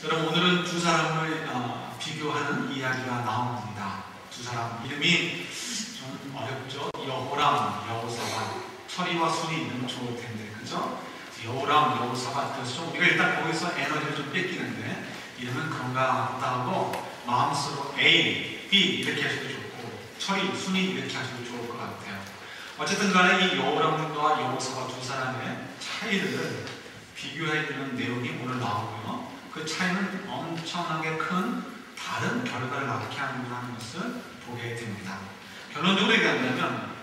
여러분, 오늘은 두 사람을 비교하는 이야기가 나옵니다. 두 사람 이름이 좀 어렵죠? 여호람, 여호사밧. 철이와 순이 있는 좋을 텐데, 그죠? 여호람, 여호사밧. 그래서 좀 우리가 일단 거기서 에너지를 좀 뺏기는데, 이름은 그런가 보다 하고 마음속으로 A, B 이렇게 하셔도 좋고, 철이, 순이 이렇게 하셔도 좋을 것 같아요. 어쨌든 간에 이 여호람과 여호사밧 두 사람의 차이를 비교해주는 내용이 오늘 나오고요. 그 차이는 엄청나게 큰 다른 결과를 낳게 하는 것을 보게 됩니다. 결론적으로 얘기한다면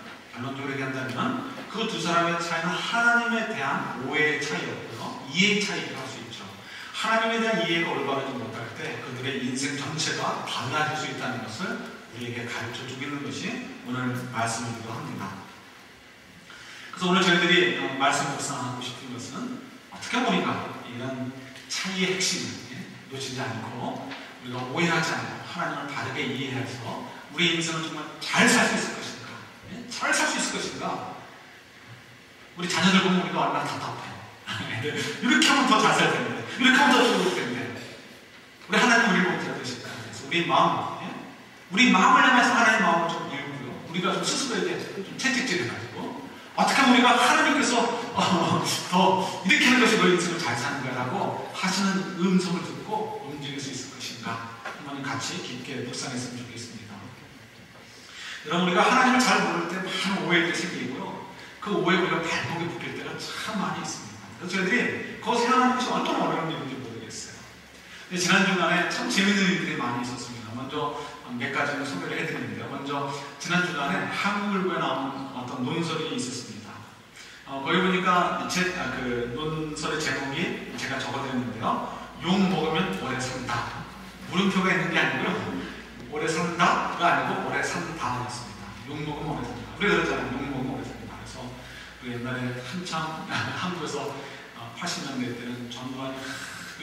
그 두 사람의 차이는 하나님에 대한 오해의 차이였고요. 이해의 차이라고 할 수 있죠. 하나님에 대한 이해가 올바르지 못할 때 그들의 인생 전체가 달라질 수 있다는 것을 우리에게 가르쳐주고 있는 것이 오늘 말씀이기도 합니다. 그래서 오늘 저희들이 말씀 묵상하고 싶은 것은 어떻게 우리가 이런 차이의 핵심을 놓치지 않고 우리가 오해하지 않고 하나님을 바르게 이해해서 우리 인생을 정말 잘 살 수 있을 것인가, 잘 살 수 있을 것인가. 우리 자녀들 보면 우리가 얼마나 답답해요. 이렇게 하면 더 잘 살 텐데, 이렇게 하면 더 좋을 텐데. 우리 하나님 우리를 보면 잘 되실까. 그래서 우리 마음, 우리 마음을 향해서 하나님의 마음을 좀 읽고요. 우리가 좀 스스로에게 좀 채찍질해가지고 어떻게 하면 우리가 하나님께서 더 이렇게 하는 것이 너희 인생을 잘 사는 거라고 하시는 음성을 듣고 움직일 수 있을 것인가. 한번 같이 깊게 묵상했으면 좋겠습니다. 여러분, 우리가 하나님을 잘 모를 때 많은 오해들이 생기고요. 그 오해 우리가 발목에 붙일 때가 참 많이 있습니다. 그래서 저희들이 거기서 하나님 것이 어떤 어려운 일인지 모르겠어요. 근데 지난 주간에 참 재밌는 일들이 많이 있었습니다. 먼저 몇 가지를 소개를 해드리는데요. 먼저 지난 주간에 한국일보에 나온 어떤 논설이 있었습니다. 거기 보니까 그 논설의 제목이 제가 적어드렸는데요. 욕 먹으면 오래 산다. 물음표가 있는 게 아니고요. 오래 산다가 아니고 오래 산다였습니다. 욕 먹으면 오래 산다. 우리가 그러잖아요. 욕 먹으면 오래 산다. 그래서 그 옛날에 한참 한국에서 80년대 때는 전두환이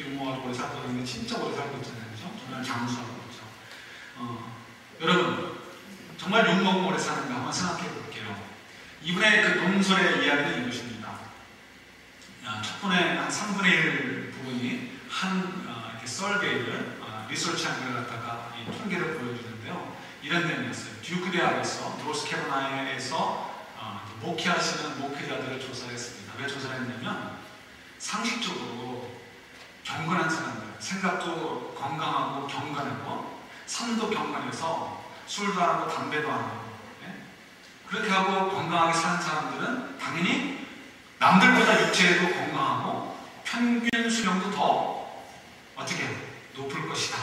욕 먹어가지고 오래 살고 있는데 진짜 오래 살고 있잖아요. 그죠? 정말 장수하고 있죠. 여러분, 정말 욕 먹으면 오래 사는가 한번 생각해 볼게요. 이분의 그 논설의 이야기는 이것입니다. 첫 번에 한 3분의 1 부분이 이렇게 설베이를 리서치한 걸 갖다가 이 통계를 보여주는데요. 이런 내용이었어요. 듀크 대학에서 노스캐롤라이나에서 목회하시는 목회자들을 조사를 했습니다. 왜 조사를 했냐면 상식적으로 경건한 사람들, 생각도 건강하고 경건하고 삶도 경건해서 술도 안 하고 담배도 안 하고 그렇게 하고 건강하게 사는 사람들은 당연히 남들보다 육체도 건강하고 평균 수명도 더 어떻게 해요? 높을 것이다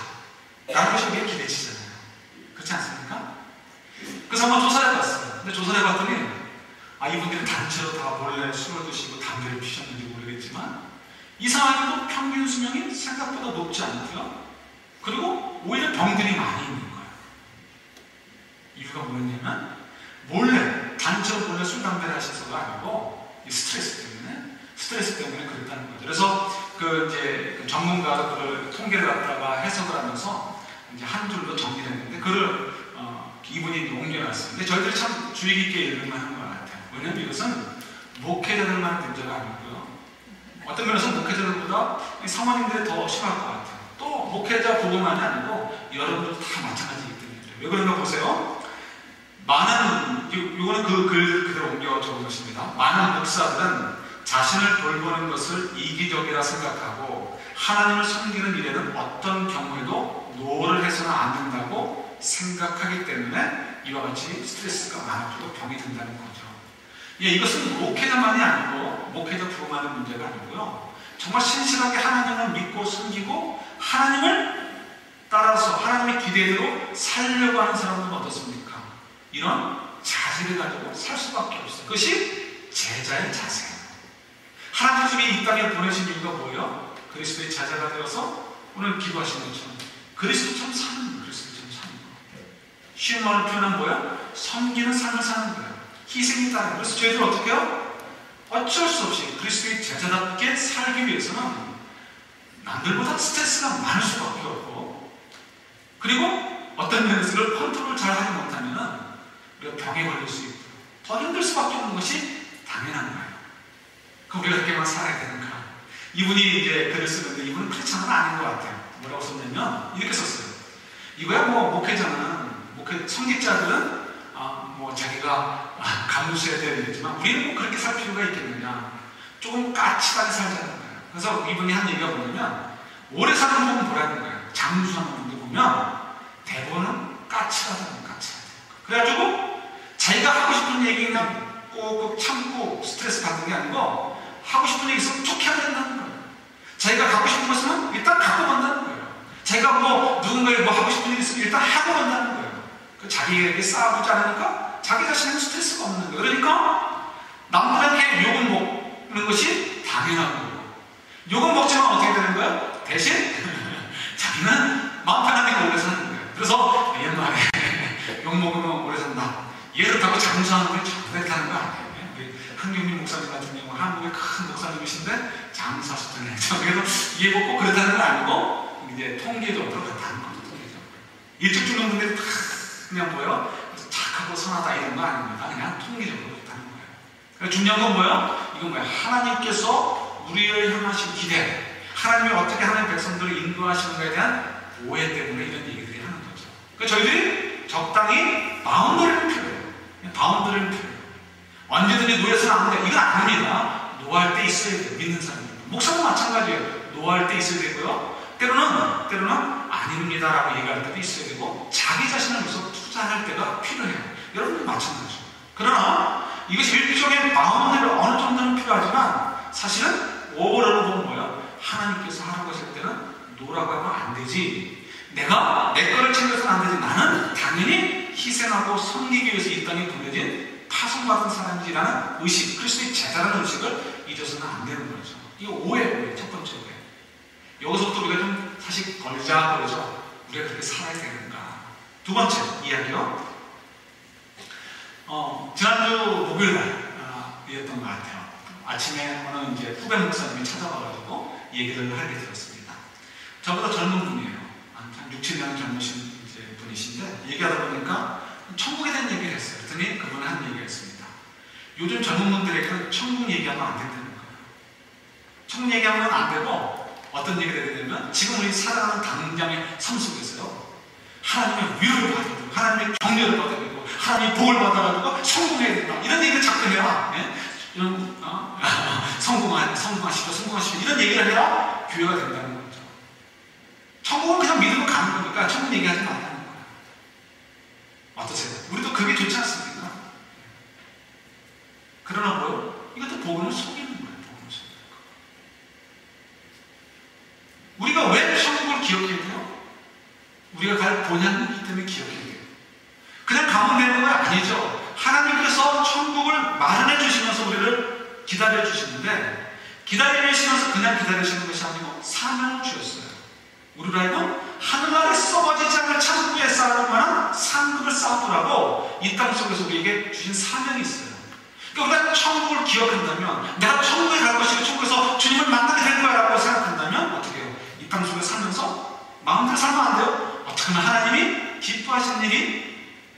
라는 것이 우리의 기대치잖아요. 그렇지 않습니까? 그래서 한번 조사를 해봤어요. 근데 조사를 해봤더니 이분들이 단체로 다 몰래 술을 드시고 담배를 피셨는지 모르겠지만 이상하게도 평균 수명이 생각보다 높지 않고요. 그리고 오히려 병들이 많이 있는 거예요. 이유가 뭐였냐면 단체로 몰래 술, 담배를 하셔서가 아니고 스트레스 때문에 그랬다는 거죠. 그래서 그 전문가가 그걸 통계를 갖다가 해석을 하면서 이제 한 줄로 정리를 했는데 그를 이분이 옮겨놨어요. 근데 저희들이 참 주의 깊게 읽을만 한 것 같아요. 왜냐하면 이것은 목회자들만 문제가 아니고요. 어떤 면에서 목회자들보다 사모님들이 더 심할 것 같아요. 또 목회자 보고만이 아니고 여러분들도 다 마찬가지이기 때문에. 왜 그런가 보세요. 이거는 그 글 그대로 옮겨 적은 것입니다. 많은 목사들은 자신을 돌보는 것을 이기적이라 생각하고 하나님을 섬기는 일에는 어떤 경우에도 노를 해서는 안 된다고 생각하기 때문에 이와 같이 스트레스가 많아지고 병이 든다는 거죠. 이것은 목회자만이 아니고 목회자 부부만의 문제가 아니고요. 정말 신실하게 하나님을 믿고 섬기고 하나님을 따라서 하나님의 기대대로 살려고 하는 사람은 어떻습니까? 이런 자세를 가지고 살 수밖에 없어요. 그것이 제자의 자세예요. 하나님이 이 땅에 보내신 이유가 뭐예요? 그리스도의 제자가 되어서 오늘 기도하신 것처럼 그리스도처럼 사는 그리스도처럼 사는 거. 쉬운 말로 표현한 뭐야? 섬기는 삶을 사는 거예요. 희생이 따르는. 그래서 저희들 어떻게 해요? 어쩔 수 없이 그리스도의 제자답게 살기 위해서는 남들보다 스트레스가 많을 수밖에 없고 그리고 어떤 면에서 컨트롤 잘 하지 못하면 우리가 병에 걸릴 수 있고 더 힘들 수밖에 없는 것이 당연한 거예요. 그럼 우리가 그렇게만 살아야 되는가? 이분이 이제 글을 쓰는데 이분은 크리스찬은 아닌 것 같아요. 뭐라고 썼냐면 이렇게 썼어요. 이거야 뭐 목회 성직자들은 뭐 자기가 감수해야 되겠지만 우리는 뭐 그렇게 살 필요가 있겠느냐. 조금 까칠하게 살자는 거예요. 그래서 이분이 한 얘기가 뭐냐면 오래 사는 분은 보라는 거예요. 장수하는 분들 보면 대부분은 까칠하다는 까칠하다. 그래가지고 자기가 하고 싶은 얘기 그냥 꼭 참고 스트레스 받는 게 아니고 하고 싶은 얘기 있으면 툭 해야 된다는 거예요. 자기가 갖고 싶은 것은 일단 갖고 간다는 거예요. 자기가 뭐 누군가에 뭐 하고 싶은 일이 있으면 일단 하고 간다는 거예요. 자기에게 싸우지 않으니까 자기 자신에는 스트레스가 없는 거예요. 그러니까 남들에게 욕을 먹는 것이 당연한 거예요. 욕은 먹지만 어떻게 되는 거예요? 대신 자기는 마음 편하게 오래 사는 거예요. 그래서 옛말에 욕 먹으면 오래 산다. 예를 들고 장수하는 걸 잘못했다는 거 아니에요. 한경민 목사님 같은 경우 한국의 큰 목사님이신데 장사수잖아요. 그래서 이해 먹고 그렇다는 건 아니고 이제 통계적으로 그렇다는 거죠. 통계적으로. 일찍 죽는 분들이 다 그냥 뭐예요? 착하고 선하다 이런 거 아닙니다. 그냥 통계적으로 그렇다는 거예요. 그러니까 중요한 건 뭐예요? 이건 뭐예요? 하나님께서 우리를 향하신 기대, 하나님이 어떻게 하나님의 백성들을 인도하시는가에 대한 오해 때문에 이런 얘기들이 하는 거죠. 그러니까 저희들이 적당히 바운더리를 필요해요. 바운더리를 필요해요. 언제든지 노예서는 안 돼. 이건 아닙니다. 노할 때 있어야 돼요. 믿는 사람들. 목사도 마찬가지예요. 노할 때 있어야 되고요. 때로는 아닙니다라고 얘기할 때도 있어야 되고 자기 자신을 위해서 투자할 때가 필요해요. 여러분도 마찬가지죠. 그러나 이것이 일종의 바운더리가 어느 정도는 필요하지만 사실은 오버롤을 보면 뭐예요? 하나님께서 하라고 하실 때는 노라고 하면 안 되지. 내가 내 거를 챙겨서는 안 되지. 나는 당연히 희생하고 섬기기 위해서 이 땅에 보내진 파송받은 사람이라는 의식, 그리스도의 제자라는 의식을 잊어서는 안 되는 거죠. 이거 오해, 첫 번째 오해. 여기서부터 우리가 좀 사실 걸자 그러죠. 우리가 그렇게 살아야 되는가. 두 번째 이야기요. 지난주 목요일날이었던 것 같아요. 아침에 어느 이제 후배 목사님이 찾아와가지고 얘기를 하게 되었습니다. 저보다 젊은 분이에요. 한 6, 7년 젊으신 이제 분이신데 얘기하다 보니까 천국에 대한 얘기를 했어요. 그랬더니 그분은 한 얘기가 있습니다. 요즘 젊은 분들에게는 천국 얘기하면 안 된다는 거예요. 천국 얘기하면 안 되고 어떤 얘기가 되냐면 지금 우리 살아가는 당장의 삶 속에서요. 하나님의 위로를 받아야 되고 하나님의 격려를 받아야 되고 하나님의 복을 받아가지고 성공해야 된다. 이런 얘기를 자꾸 해야 이런 성공하시고 이런 얘기를 해야 교회가 된다는 거죠. 천국은 그냥 믿으면 가는 거니까 천국 얘기하지 말라는 거예요. 어떠세요? 우리도 그게 좋지 않습니까? 그러나 뭐요? 이것도 복음을 속이는 거예요. 복음을 속이는 거. 우리가 왜 천국을 기억해야 돼요? 우리가 갈 본향이기 때문에 기억해야 돼요. 그냥 가면 되는 건 아니죠. 하나님께서 천국을 마련해 주시면서 우리를 기다려 주시는데 기다려 주시면서 그냥 기다려 주시는 것이 아니고 사명을 주셨어요. 우리로 하여금 하늘나라에 썩어지지 않을 천국에 쌓을 만한 상급을 쌓으라고 이 땅 속에서 우리에게 주신 사명이 있어요. 그러니까 우리가 천국을 기억한다면 내가 천국에 갈 것이고 천국에서 주님을 만나게 될 거야 라고 생각한다면 어떻게 해요? 이 땅 속에 살면서 마음대로 살면 안 돼요? 어떻게 하면 하나님이 기뻐하시는 일이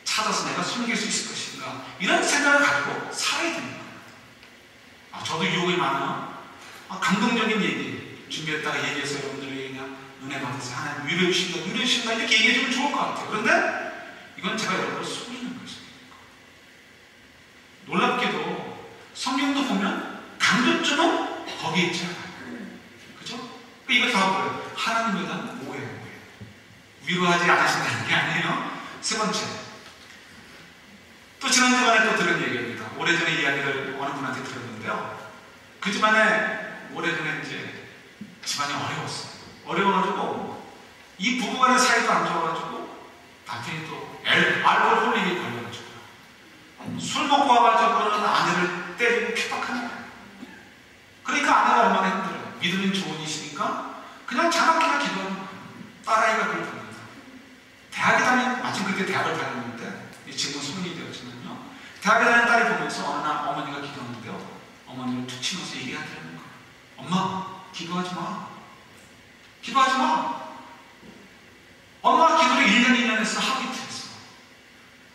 찾아서 내가 섬길 수 있을 것인가 이런 생각을 가지고 살아야 됩니다. 저도 유혹이 많아요. 감동적인 얘기 준비했다가 얘기해서 여러분들이 그냥 은혜 받으세요. 하나님 위로해 주신다 이렇게 얘기해주면 좋을 것 같아요. 그런데 이건 제가 여러분을 속이는 것입니다. 놀랍게도 성경도 보면 강조점은 거기에 있지 않아요. 그죠? 이거 다 뭐예요? 하나님에 대한 오해예요. 위로하지 않으신다는 게 아니에요. 세 번째, 또 지난주간에 또 들은 얘기입니다. 오래전에 이야기를 어느 분한테 들었는데요. 그 집안에 오래전에 이제 집안이 어려웠어요. 어려워가지고 이 부부간의 사이도 안 좋아가지고 남편이 또 알코올 홀릭이 걸려가지고 술 먹고 와가지고 그러는 아내를 때리고 핍박하는 거예요. 그러니까 아내가 얼마나 힘들어요. 믿음이 좋으시니까 그냥 자나깨나 기도하는 거예요. 딸아이가 그걸 봅니다. 마침 그때 대학을 다녔는데 지금은 성인이 되었지만요. 대학에 다니는 딸이 보면서 어느 날 어머니가 기도하는데요. 어머니를 툭 치면서 얘기하더라는 거예요. 엄마 기도하지 마. 기도하지 마. 엄마가 기도를 1년, 2년 했어. 하비트했어.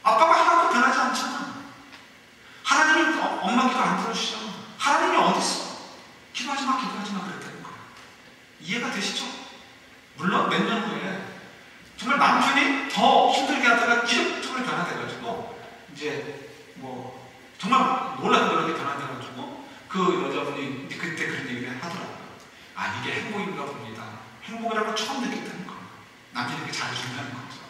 아빠가 하나도 변하지 않잖아. 하나님이 엄마 기도 안 들어주시잖아. 하나님이 어디 있어? 기도하지 마, 기도하지 마 그랬다는 거예요. 어느 몇 년 후에 정말 남편이 더 힘들게 하다가 기적적으로 변화돼가지고 이제 뭐 정말 놀랍게 변화돼가지고 그 여자분이 그때 그런 얘기를 하더라고요. 아, 이게 행복인가 봅니다. 행복이라고 처음 느꼈다는 거예요. 남편이 이렇게 잘해준다는 거죠.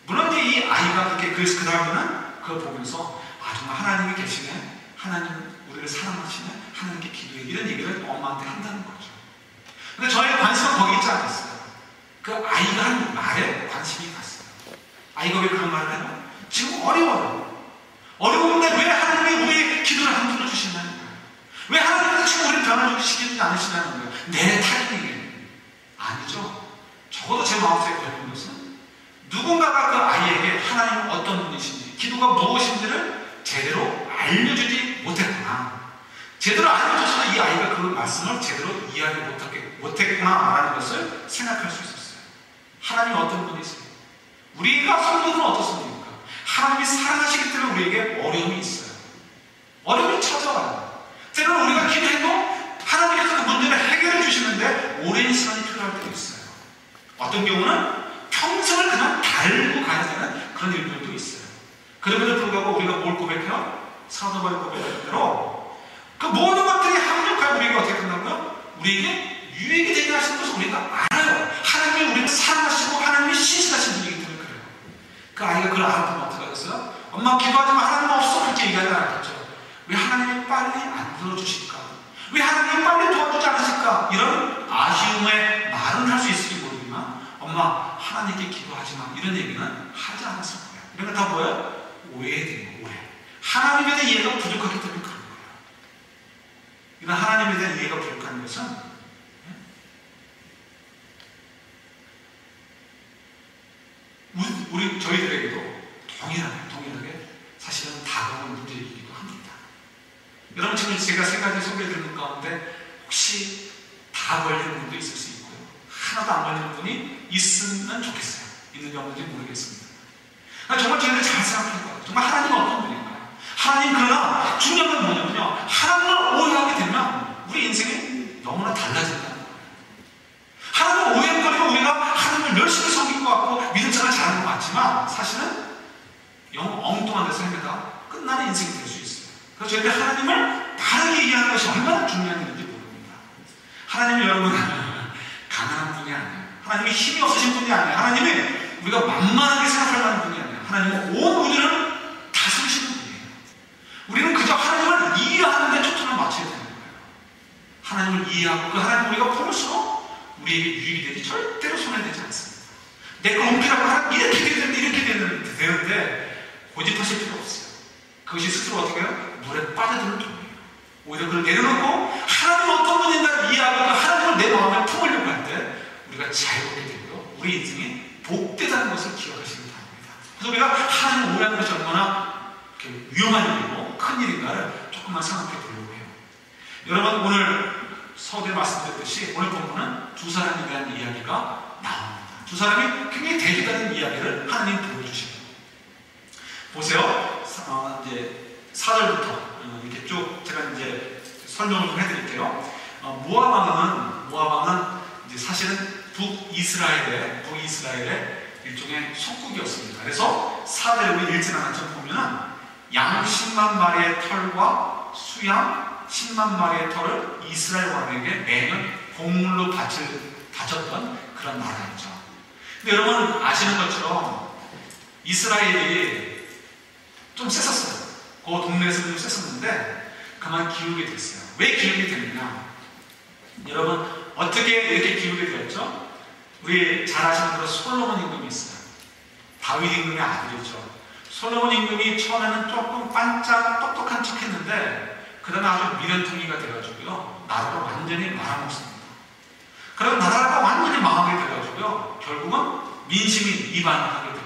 물론 이제 이 아이가 그렇게 그 다음에는 그걸 보면서 아, 정말 하나님이 계시네, 하나님 우리를 사랑하시네, 하나님께 기도해, 이런 얘기를 엄마한테 한다는 거죠. 근데 저의 관심은 거기 있지 않았어요. 그 아이가 한 말에 관심이 갔어요. 아이가 왜 그런 말을 해요? 지금 어려워요. 어려운데 왜 하나님이 우리의 기도를 안 들어주신다는 거예요? 왜 하나님이 지금 우리를 변화시키지 않으시냐는 거예요. 내 타이밍에. 아니죠. 적어도 제 마음속에 걸린 것은 누군가가 그 아이에게 하나님은 어떤 분이신지, 기도가 무엇인지를 제대로 알려주지 못했구나. 제대로 알려줘서 이 아이가 그 말씀을 제대로 이해하지 못했구나라는 것을 생각할 수 있었어요. 하나님이 어떤 분이세요? 우리가 성도들은 어떻습니까? 하나님이 사랑하시기 때문에 우리에게 어려움이 있어요. 어려움이 찾아와요. 때로는 우리가 기도해도 하나님께서 그 문제를 해결해 주시는데 오랜 시간이 필요할 때도 있어요. 어떤 경우는 평생을 그냥 달고 가야 되는 그런 일들도 있어요. 그럼에도 불구하고 우리가 뭘 고백해요? 사도 바울이 고백한 대로 그 모든 것들이 합력하여 우리가 어떻게 된다고요? 우리에게 유익이 되게 하시는 것을 우리가 알아요. 하나님이 우리를 사랑하시고 하나님이 신실하신 분이기 때문에 그래요. 그 아이가 그걸 알았다면 어떻게 하겠어요? 엄마 기도하지만 하나님 없어, 그렇게 얘기하지 않았겠죠. 왜 하나님이 빨리 안 들어주실까? 왜 하나님이 빨리 도와주지 않으실까? 이런 아쉬움의 말은 할 수 있을지 모르지만 엄마 하나님께 기도하지만 이런 얘기는 하지 않았을 거예요. 이런 거 다 뭐예요? 오해되는 거예요. 오해. 하나님에 대한 이해가 부족하기 때문에 그런 거예요. 이런 하나님에 대한 이해가 부족한 것은 저희들에게도 동일하게 사실은 다가오는 문제이기도 합니다. 여러분, 지금 제가 세 가지 소개해드리는 가운데 혹시 다 걸리는 분도 있을 수 있고요. 하나도 안 걸리는 분이 있으면 좋겠어요. 있는지 없는지 모르겠습니다. 정말 저희들 잘 생각할 거예요. 정말 하나님은 어떤 분인가요? 하나님, 그러나 중요한 건 뭐냐면요, 하나님을 오해하게 되면 우리 인생이 너무나 달라진다는 거예요. 하나님을 오해하고 우리가 하나님을 열심히 섬긴 것 같고 믿음 생활 잘하는 것 같지만 사실은 영 엉뚱한 데서 헤매다 끝나는 인생이 될 수 있어요. 그래서 저희가 하나님을 바르게 이해하는 것이 얼마나 중요한 일인지 모릅니다. 하나님이 여러분 가난한 분이 아니에요. 하나님이 힘이 없으신 분이 아니에요. 하나님이 우리가 만만하게 생각할 만한 분이 아니에요. 하나님은 온 우주를 다스리시는 분이에요. 우리는 그저 하나님을 이해하는 데 초점을 맞춰야 되는 거예요. 하나님을 이해하고 그 하나님을 우리가 볼수록 우리에게 유익이 되지 절대로 손해되지 않습니다. 내가 옮기라고 하면 이렇게 되는데 고집하실 필요 없어요. 그것이 스스로 어떻게 해요? 물에 빠져드는 종이에요. 오히려 그걸 내려놓고 하나님 어떤 분인가를 이해하고 하나님을 내 마음에 품으려고 할 때 우리가 자유롭게 되고요. 우리 인생이 복되다는 것을 기억하시기 바랍니다. 그래서 우리가 하나님을 오해하는 것이 얼마나 위험한 일이고 큰 일인가를 조금만 생각해 보려고 해요. 여러분, 오늘 서두에 말씀드렸듯이 오늘 본문은 두 사람에 대한 이야기가 나옵니다. 두 사람이 굉장히 대립하는 이야기를 하나님 보여주십니다. 보세요. 이제 4절부터 이렇게 쭉 제가 이제 설명을 좀 해드릴게요. 모압 왕은 이제 사실은 북이스라엘의 일종의 속국이었습니다. 그래서 4절에 우리 읽지 않은 점 보면은 양 10만 마리의 털과 수양 10만 마리의 털을 이스라엘 왕에게 매년 곡물로 바쳤던 그런 나라였죠. 근데 여러분 아시는 것처럼 이스라엘이 좀 셌었어요. 그 동네에서 좀 셌었는데 그만 기울게 됐어요. 왜 기울게 됐느냐? 여러분 어떻게 이렇게 기울게 되었죠? 우리 잘 아시는 대로 솔로몬 임금이 있어요. 다윗 임금의 아들이죠. 솔로몬 임금이 처음에는 조금 반짝 똑똑한 척 했는데 그 다음에 아주 미련통이가 돼가지고요. 나라가 완전히 말아먹습니다. 그럼 나라가 완전히 망하게 돼가지고요. 결국은 민심이 이반하게 되고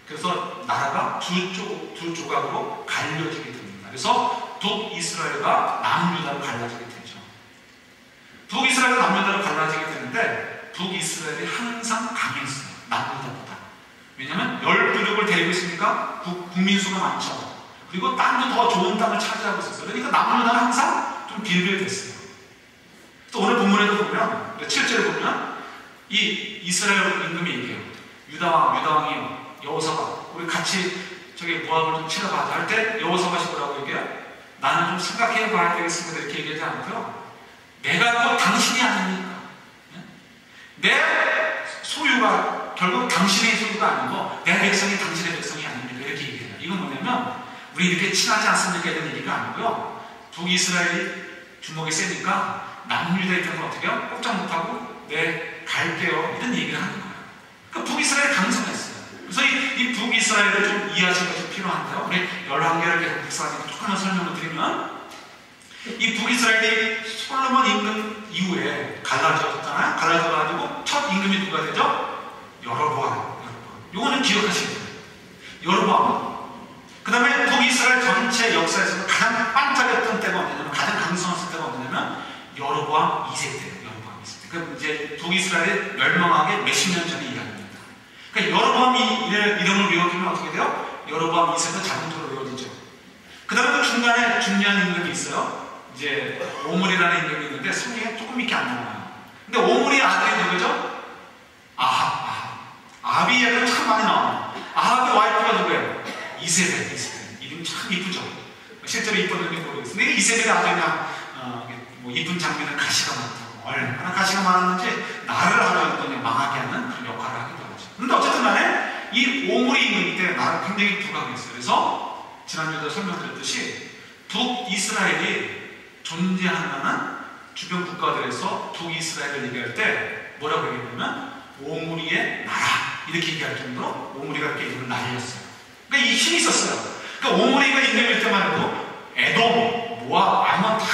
그래서 나라가 두 조각으로 갈려지게 됩니다. 그래서 북이스라엘과 남유다로 갈라지게 되죠. 북이스라엘과 남유다로 갈라지게 되는데 북이스라엘이 항상 강했어요. 남유다보다. 왜냐하면 12족을 데리고 있으니까 국민 수가 많죠. 그리고 땅도 더 좋은 땅을 차지하고 있었어요. 그러니까 남유다는 항상 좀 비교됐어요. 또 오늘 본문에도 보면 7절에 보면 이 이스라엘 임금이 얘기해요. 유다왕이요, 여호사밧, 우리 같이 저기 모압을 좀 치러 가자 할 때 여호사밧이 뭐라고 얘기해요? 나는 좀 생각해 봐야 되겠습니다. 이렇게 얘기하지 않고요. 내가 곧 당신이 아닙니까? 내 소유가 결국 당신의 소유가 아니고 내 백성이 당신의 백성이 아닙니까? 이렇게 얘기해요. 이건 뭐냐면 우리 이렇게 친하지 않습니까? 이런 얘기가 아니고요. 북이스라엘이 주먹이 세니까 남유다에 있던 건 어떻게 해요? 꼼짝 못하고 네 갈게요. 이런 얘기를 하는 거예요. 그러니까 북이스라엘이 강성했어요. 그래서 이 북이스라엘을 좀 이해하시는 것이 필요한데요. 우리 열왕기를 계속 묵상하니까 조금만 설명을 드리면 이 북이스라엘이 솔로몬 임금 이후에 갈라졌잖아요. 갈라져가지고 첫 임금이 누가 되죠? 여로보암. 요거는 기억하시면 돼요. 여로보암. 그 다음에 북이스라엘 전체 역사에서 가장 반짝였던 때가 언제냐면, 가장 강성했을 때가 언제냐면 여로보암 2세 때예요. 여로보암 2세 때. 그 이제 북이스라엘이 멸망하기 몇십 년 전의 이야기입니다. 그러니까 여로보암 이름을 외우면 어떻게 돼요? 여로보암 2세가 자동적으로 외워지죠. 그 다음에 그 중간에 중요한 임금이 있어요. 이제 오므리라는 임금이 있는데 성경에 조금 이렇게 안 나와요. 근데 오므리의 아들이 누구죠? 아합이 얘기가 참 많이 나와요. 아합의 와이프가 누구예요? 이세벨. 이름 참 이쁘죠? 실제로 이뻤는지 모르겠어요. 근데 이세벨의 아들 그냥 뭐 이쁜 장면은 가시가 많다고, 얼마나 가시가 많았는지 나를 하려 했더니 망하게 하는 그런 역할을 하기도 하죠. 근데 어쨌든 간에 이 오므리 임금 때 나를 굉장히 부각했어요. 그래서 지난주에도 설명드렸듯이 북이스라엘이 존재한다는 주변 국가들에서 북이스라엘을 얘기할 때 뭐라고 얘기하냐면 오므리의 나라 이렇게 얘기할 정도로 오므리가 이렇게 이름을 날렸어요. 그러니까 이 힘이 있었어요. 그러니까 오므리가 임금일 때만 해도 에돔, 모압, 암몬 다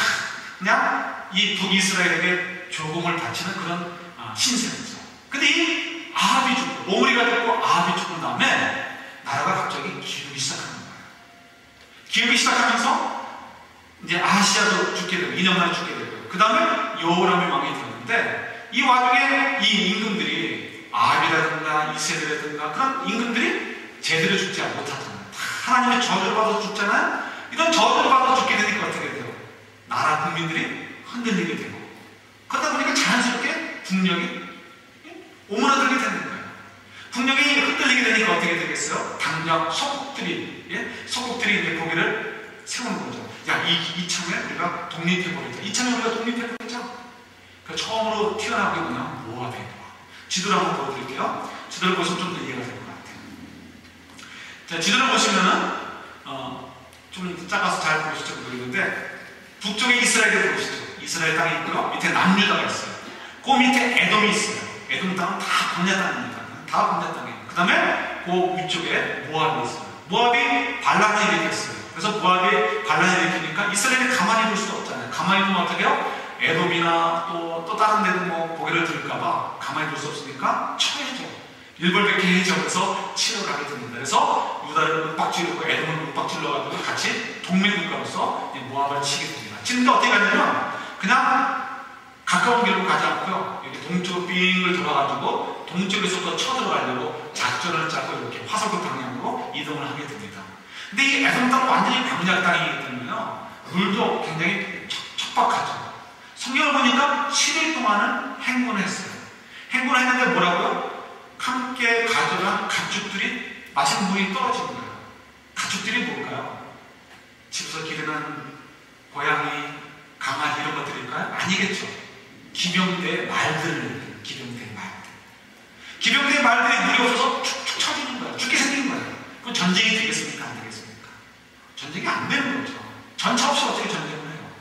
그냥 이 북이스라엘에게 조공을 바치는 그런 신세였죠. 근데 이 아합이 죽고 오므리가 죽고 아합이 죽은 다음에 나라가 갑자기 기우기 시작하는 거예요. 기우기 시작하면서 이제 아하시아도 죽게 되고 2년 만에 죽게 되고요. 그 다음에 여호람이 왕이 되었는데 이 와중에 이 임금들이 아합이라든가 이세벨이라든가 그런 임금들이 제대로 죽지 못하잖아요. 다 하나님의 저주를 받아서 죽잖아요. 이런 저주를 받아서 죽게 되니까 어떻게 돼요? 나라 국민들이 흔들리게 되고 그러다 보니까 자연스럽게 국력이 오므라들게 되는 거예요. 국력이 흔들리게 되니까 어떻게 되겠어요? 당장 서국들이 이제 고개를 세우는 거죠. 야, 이참에 우리가 독립해버리자. 이참에 우리가 독립해버리자. 그 처음으로 튀어나오게 그냥 모압이에요. 지도를 한번 보여드릴게요. 지도를 보시면 좀 더 이해가 될 것 같아요. 자, 지도를 보시면은 좀 작아서 잘 보실지 모르겠는데 북쪽에 이스라엘을 보시죠. 이스라엘 땅이 있고요. 밑에 남유다가 있어요. 그 밑에 에돔이 있어요. 에돔 땅은 다 번야 땅입니다. 다 번야 땅이에요. 그 다음에 그 위쪽에 모압이 있어요. 모압이 반란을 일으켰어요. 그래서 모압이 반란을 일으키니까 이스라엘이 가만히 둘 수 없잖아요. 가만히 두면 어떻게 해요? 에돔이나 또 다른 데도 뭐 고개를 들을까봐 가만히 둘 수 없으니까 쳐야죠. 일벌백계해죠. 그래서 치러 가게 됩니다. 그래서 유다를 윽박지르고 에돔을 윽박질러가지고 같이 동맹국가로서 모압을 치게 됩니다. 치는데 어떻게 가냐면 그냥 가까운 길로 가지 않고요. 여기 동쪽으로 빙을 돌아가지고 동쪽에서부터 쳐들어가려고 작전을 짜고 이렇게 화살표 방향으로 이동을 하게 됩니다. 근데 이 에돔 땅은 완전히 광야 땅이기 때문에요. 물도 굉장히 척박하죠. 성경을 보니까 7일 동안은 행군을 했어요. 행군을 했는데 뭐라고요? 함께 가져간 가축들이 마시는 물이 떨어지는 거예요. 가축들이 뭘까요? 집에서 기르는 고양이, 강아지 이런 것들일까요? 아니겠죠. 기병대의 말들, 기병대의 말들. 기병대의 말들이 물이 없어서 축축 처지는 거예요. 죽게 생긴 거예요. 그럼 전쟁이 되겠습니까? 안 되겠습니까? 전쟁이 안 되는 거죠. 전차 없이 어떻게 전쟁을 해요?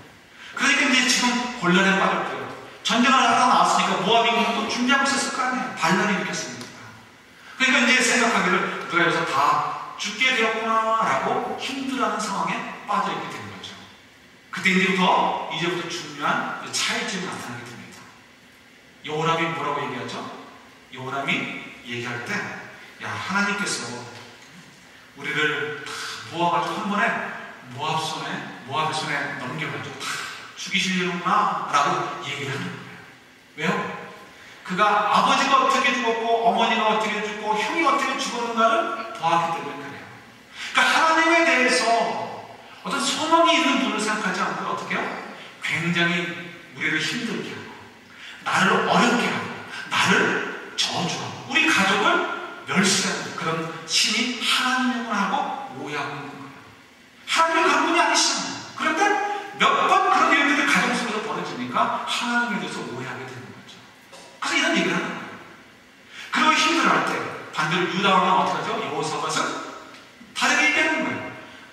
그러니까 이제 지금 곤란에 빠질 거예요. 전쟁을 하다 나왔으니까 모압인은 또 준비하고 있었을 거 아니에요. 반란이 일으켰습니다. 그러니까 이제 생각하기를 누가 여기서 다 죽게 되었구나라고 힘들어하는 상황에 빠져있게 된 거죠. 그때 이제부터 중요한 차이점이 나타나게 됩니다. 여호람이 뭐라고 얘기하죠? 여호람이 얘기할 때, 야, 하나님께서 우리를 다 모아가지고 한 번에 모압의 손에 넘겨가지고 다 죽이시려구나 라고 얘기를 하는 거예요. 왜요? 그가 아버지가 어떻게 죽었고 어머니가 어떻게 죽고 형이 어떻게 죽었는가를 보았기 때문에 그래요. 그러니까 하나님에 대해서 어떤 소망이 있는 분을 생각하지 않고 어떻게 해요? 굉장히 우리를 힘들게 하고 나를 어렵게 하고 나를 이런 얘기를 하는 거예요. 그리고 힘들어할 때 반대로 유다왕은 어떻게 하죠? 여호사밧은 다르게 얘기하는 거예요.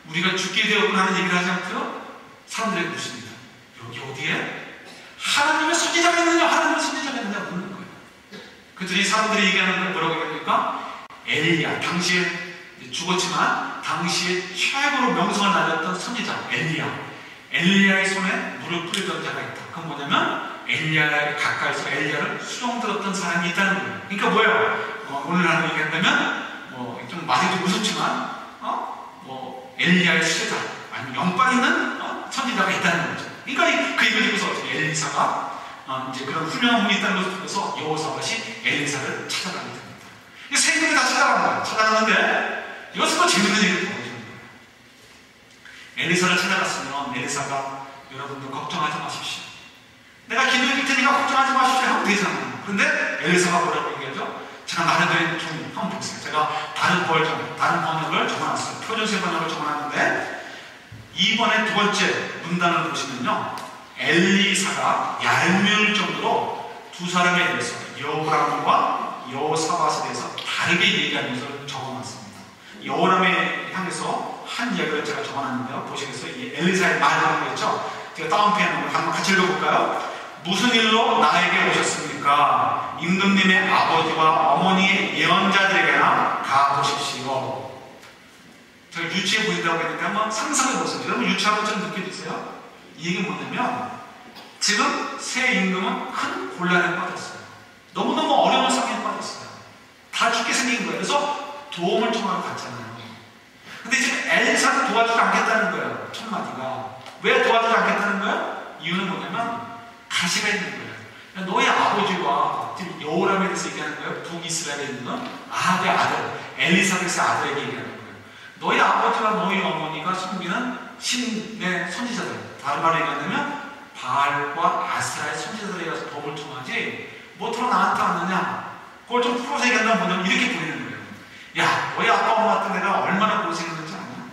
우리가 죽게 되었구나 하는 얘기를 하지 않고요. 사람들에게 묻습니다. 여기 어디에? 하나님의 선지자가 있느냐? 하나님의 선지자가 있느냐? 묻는 거예요. 그랬더니 사람들이 얘기하는 걸 뭐라고 합니까? 엘리야. 당시에 죽었지만 당시에 최고로 명성을 날렸던 선지자 엘리야. 엘리야의 손에 물을 뿌리던 자가 있다. 그건 뭐냐면 엘리야에 가까이서 엘리야를 수종들었던 사람이 있다는 거예요. 그러니까 뭐예요? 오늘 하는 얘기한다면 좀 말이 좀 무섭지만 엘리야의 수제자 아니면 영광 있는 선지자가 있다는 거죠. 그러니까 그 얘기를 듣고서 엘리사가 이제 그런 훌륭한 분이 있다는 것을 듣고서 여호사밧이 엘리사를 찾아가게 됩니다. 세 명이 다 찾아간 거예요. 찾아가는데 이것은 또 재밌는 얘기를 보여주는 거예요. 엘리사를 찾아갔으면 엘리사가 여러분들 걱정하지 마십시오. 내가 기도해 줄 테니까 걱정하지 마십시오 하면 되잖아요. 그런데 엘리사가 뭐라고 얘기하죠? 제가 나름대로 좀 한번 보세요. 제가 다른 번역을 적어놨어요. 표준세 번역을 적어놨는데 이번에 두 번째 문단을 보시면요. 엘리사가 얄미울 정도로 두 사람에 대해서 여호람과 여호사밧에 대해서 다르게 얘기하는 것을 적어놨습니다. 여호람에 향해서 한 이야기를 제가 적어놨는데요. 보시겠어요? 이 엘리사의 말이라는 거 있죠? 제가 다운펜으로 한번 같이 읽어볼까요? 무슨 일로 나에게 오셨습니까? 임금님의 아버지와 어머니의 예언자들에게나 가보십시오. 제가 유치해 보인다고 했는데 한번 상상해보세요. 여러분 유치한 것처럼 느껴지세요? 이 얘기는 뭐냐면 지금 새 임금은 큰 곤란에 빠졌어요. 너무너무 어려운 상황에 빠졌어요. 다 죽게 생긴 거예요. 그래서 도움을 청하러 갔잖아요. 근데 지금 엘리사가 도와주지 않겠다는 거예요. 첫 마디가. 왜 도와주지 않겠다는 거예요? 이유는 뭐냐면 가시가 있는 거예요. 너희 아버지와 지금 여호람에 대해서 얘기하는 거예요. 북이스라엘에 있는 아합의 아들 엘리사벳의 아들에게 얘기하는 거예요. 너희 아버지와 너희 어머니가 섬기는 신의 선지자들, 다른 말로 얘기한다면 바알과 아스라의 선지자들에 가서 도움을 청하지 뭐더러 나한테 왔느냐, 그걸 좀 풀어서 얘기한다면 뭐냐면 이렇게 보이는 거예요. 야, 너희 아빠 엄마 때 내가 얼마나 고생했는지 아냐?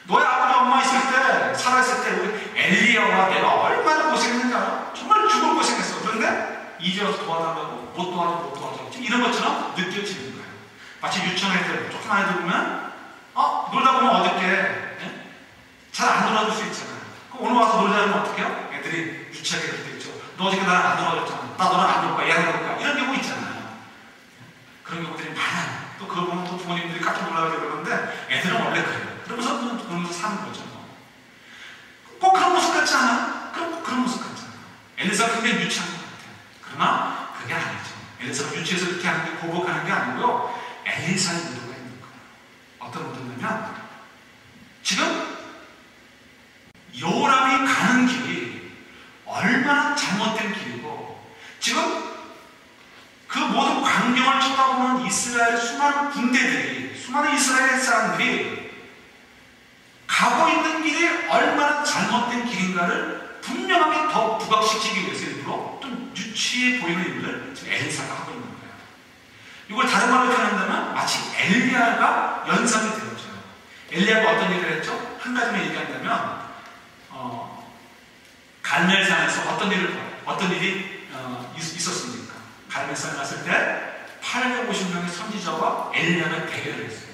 너희 아버지 엄마 있을 때, 살아있을 때 우리 엘리야와 내가 얼마나 고생했는지 알아? 정말 죽을 고생했어. 그런데 이제 와서 도와달라고 못 도와줘 이런 것처럼 느껴지는 거예요. 마치 유치원 애들, 조그만 애들 보면 놀다 보면 어저께 잘 안 놀아줄 수 있잖아요. 그럼 오늘 와서 놀자 하면 어떻게 해요? 애들이 유치하게 될 때 있죠. 너 어저께 나랑 안 놀아줬잖아. 나 너랑 안 놀 거야. 얘랑 놀 거야. 이런 경우 있잖아요. 그런 경우들이 많아요. 또 그거 보면 또 부모님들이 깜짝 놀라게 그러는데 애들은 원래 그래요. 그러면서 사는 거죠. 꼭 그런 모습 같지 않아? 그럼 꼭 그런 모습 같잖아요. 엘리사가 굉장히 유치한 것 같아요. 그러나 그게 아니죠. 엘리사가 유치해서 이렇게 하는 게 보복하는 게 아니고요. 엘리사의 의도가 있는 거예요. 어떤 의도냐면 지금 여호람이 가는 길이 얼마나 잘못된 길이고 지금 그 모든 광경을 쳐다보는 이스라엘 수많은 군대들이, 수많은 이스라엘 사람들이 가고 있는 길이 얼마나 잘못된 길인가를 분명하게 더 부각시키기 위해서 일부러 좀 유치해 보이는 일을 지금 엘리사가 하고 있는 거예요. 이걸 다른 말로 표현한다면 마치 엘리야가 연상이 되어져요. 엘리야가 어떤 일을 했죠? 한 가지만 얘기한다면 갈멜산에서 어떤 일이 있었습니까? 갈멜산 갔을 때 850명의 선지자와 엘리야가 대결을 했어요.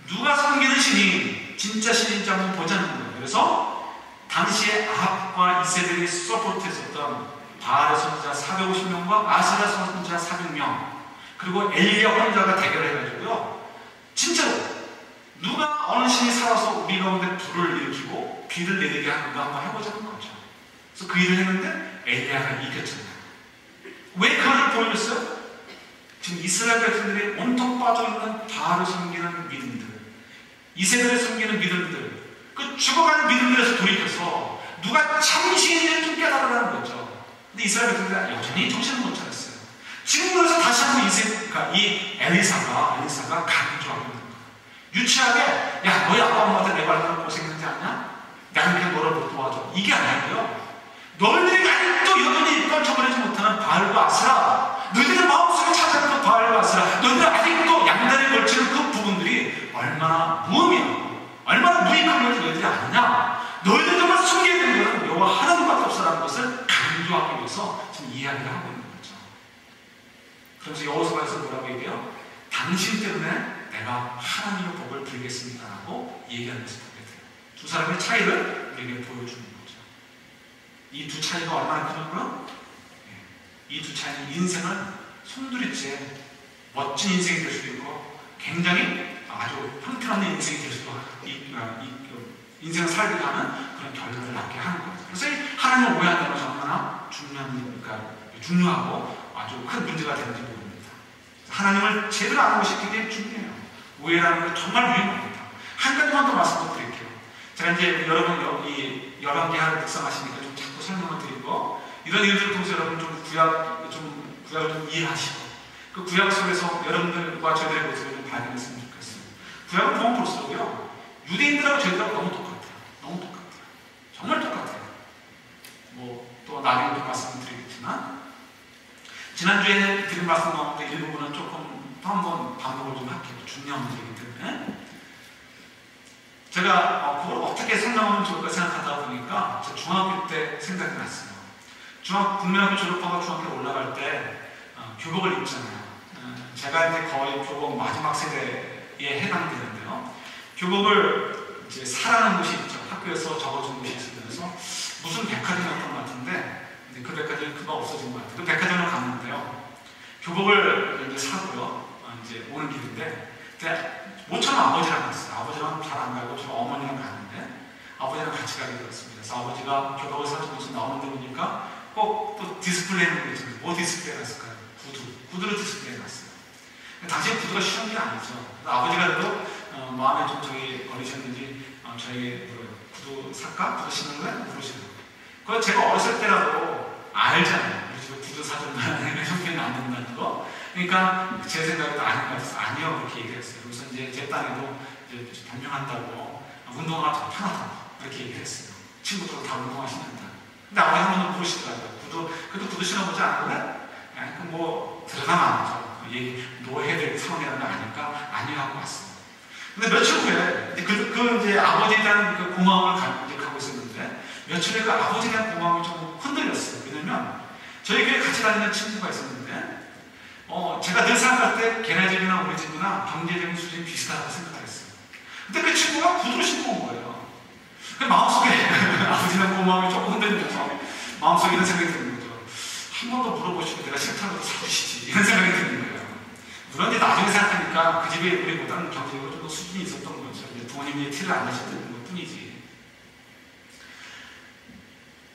누가 섬기는 신이 진짜 신인지 한번 보자는 거예요. 그래서 당시에 아합과 이세벨이 서포트했었던 바알의 선지자 450명과 아세라 선지자 400명 그리고 엘리야 혼자가 대결을 해가지고요. 진짜로 누가 어느 신이 살아서 우리 가운데 불을 일으키고 비를 내리게 하는가 한번 해보자는 거죠. 그래서 그 일을 했는데 엘리야가 이겼잖아요. 왜 그걸 보여줬어요? 지금 이스라엘 백성들이 온통 빠져있는 바알을 섬기는 믿음들, 이세벨을 섬기는 믿음들, 그 죽어가는 믿음들에서 돌이켜서 누가 참신인지를 좀 깨달으라는 거죠. 근데 이스라엘 백성들이 여전히 정신을 못 차렸어요. 지금 그래서 다시 한번 이 엘리사가 강조하고 있는 거예요. 유치하게, 야, 너희 아빠 엄마한테 내가 얼마나 고생했는지 아냐? 내가 그냥 너를 못 도와줘. 이게 아니고요. 너희들이 아직도 여전히 입 떨쳐버리지 못하는 바알과 아스라, 너희들의 마음속에 찾아있는 그 바알과 아스라, 너희들 아직도 양다리에 걸치는 그 부분들이 얼마나 무의미하고 얼마나 무익한 건지 너희들이 아느냐? 너희들 정말 숨겨야 되는 것은 여호와 하나님밖에 없어라는 것을 강조하기 위해서 지금 이야기를 하고 있는 거죠. 그러면서 여호수아에서 뭐라고 얘기해요? 당신 때문에 내가 하나님의 복을 빌겠습니다 라고 얘기하는 것을 보게 돼요. 두 사람의 차이를 우리에게 보여주는 거죠. 이 두 차이가 얼마나 크냐고요? 이 두 차이는 인생을 송두리째 멋진 인생이 될 수도 있고 굉장히 아주 형편없는 인생이 될 수도 인생을 살게 하는 그런 결과를 낳게 하는 거예요. 그래서 하나님을 오해한다는 것은 얼마나 중요하고 아주 큰 문제가 되는지 모릅니다. 하나님을 제대로 아는 것이 굉장히 중요해요. 오해라는 건 정말 위험합니다. 한 가지만 더 말씀드릴게요. 제가 이제 여러분 여기 열왕기하를 묵상하시니까 좀 자꾸 설명을 드리고 이런 일들을 통해서 여러분 좀 구약을 좀 이해하시고 그 구약 속에서 여러분들과 저희들의 모습을 좀 발견했으면 좋겠어요. 구약을 보면 볼수록요 유대인들하고 저희들하고 너무 똑같아요. 너무 똑같아요. 정말 똑같아요. 뭐 또 나중에 또 말씀드리겠지만 지난주에 드린 말씀 가운데 일부분은 조금 또 한번 반복을 좀 할게요. 중요한 문제이기 때문에 제가 그걸 어떻게 설명하면 좋을까 생각하다 보니까 제 중학교 때 생각이 났어요. 국민학교 졸업하고 중학교 올라갈 때 교복을 입잖아요. 제가 이제 거의 교복 마지막 세대에 해당되는데요. 교복을 이제 사라는 곳이 있죠. 학교에서 적어준 곳이 있으면서 무슨 백화점이었던 것 같은데 그 백화점이 금방 없어진 것 같아요. 그 백화점을 갔는데요. 교복을 이제 사고요. 이제 오는 길인데 5,000원 아버지랑 갔어요. 아버지랑 잘 안 가고 저 어머니랑 갔는데 아버지랑 같이 가게 되었습니다. 그래서 아버지가 교복을 사주면서 나오는데 보니까 꼭 또 디스플레이 하는 거 있잖아요. 뭐 디스플레이 했을까요? 구두를 디스플레이 해놨어요. 당시에 구두가 쉬운 게 아니죠. 아버지가 그래도 마음에 좀 저기 어리셨는지 저에게 구두 살까? 구두 신는 거야? 물으시더라고요. 그거 제가 어렸을 때라도 알잖아요. 우리 집에 구두 사주면 형편이 안 된다는 거. 그러니까 제 생각에도 아닌 것 같아서 아니요 그렇게 얘기했어요. 그래서 이제 제 딸에도 이제 변명한다고 운동화가 더 편하다고 이렇게 얘기를 했어요. 친구들도 다 운동화 신는다. 근데 아버지 한 번도 물으시더라고요. 그래도 구두 신어보지 않을래? 뭐 들어가면 안 되죠. 얘기 노해야 될 상황이라는 거 아니까 아니요 하고 왔어요. 근데 며칠 후에 이제 아버지에 대한 그 고마움을 가지고 있었는데 며칠 후에 그 아버지에 대한 고마움이 좀 흔들렸어요. 왜냐면 저희 교회 같이 다니는 친구가 있었는데 제가 늘 생각할 때 걔네 집이나 우리 집이나 경제적인 수준이 비슷하다고 생각했어요. 근데 그 친구가 구두를 신고 온 거예요. 마음속에 아버지는 고마움이 조금 흔들리면서 마음속에 이런 생각이 드는 거죠. 한 번 더 물어보시고 내가 싫다고 사주시지 이런 생각이 드는 거예요. 물론 이제 나중에 생각하니까 그 집에 우리보다는 경제적으로 좀 더 수준이 있었던 거죠. 이제 부모님이 티를 안 내셨던 것 뿐이지.